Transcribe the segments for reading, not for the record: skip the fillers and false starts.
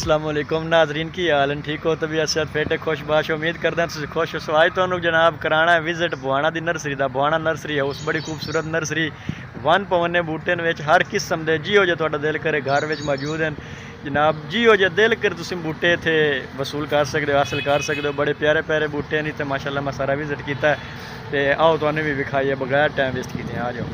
अस्सलाम वालेकुम नाजरीन की हाल ठीक हो तबीयत सेहत फिट खुशबाश उम्मीद करते हैं तुम खुश हो। आज तो जनाब कराना है विजिट भवाना दी नर्सरी का। भवाना नर्सरी हाउस बड़ी खूबसूरत नर्सरी वन पवने बूटे हर किस्म के जिहो जो तुहाडा दिल करे घर में मौजूद हैं जनाब। जिहो जो दिल करे तुम बूटे इत्थे वसूल कर सकते हो हासिल कर सकते हो। बड़े प्यारे प्यारे बूटे ने तो माशाल्लाह मैं सारा विजिट किया तो आओ तुहानू भी विखाइए बगैर टाइम वेस्ट किए। आ जाओ।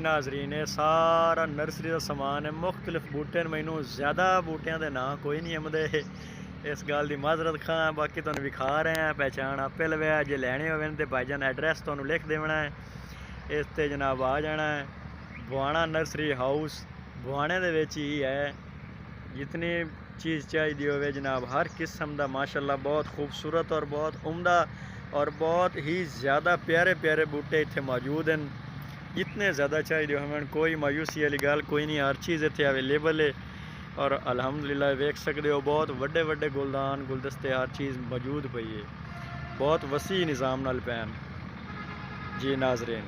नाजरीन ये सारा नर्सरी का समान है, मुख्तलिफ बूटे मैनू ज़्यादा बूटियां के नाम कोई नहीं आमदे, इस गल की माजरत खां। बाकी तुहानू विखा रहे हैं, पहचान आपे लवे, जे लैने होवे तो भाईजान एड्रैस तुहानू लिख देना है, इस ते जनाब आ जाना है। भुआना नर्सरी हाउस भुआने दे विच ही है, जितनी चीज़ चाहिए होवे जनाब हर किस्म का माशाल्लाह बहुत खूबसूरत और बहुत उम्दा और बहुत ही ज़्यादा प्यारे प्यारे बूटे इत्थे मौजूद हैं। जितने ज़्यादा चाहिए हमें कोई मायूसी वाली गल कोई नहीं, हर चीज़ इत्थे अवेलेबल है। और अल्हम्दुलिल्लाह वेख सकते हो बहुत वड्डे वड्डे गुलदान गुलदस्ते हर चीज़ मौजूद पई है, बहुत वसी निज़ाम नाल पैन जी नाज़रीन।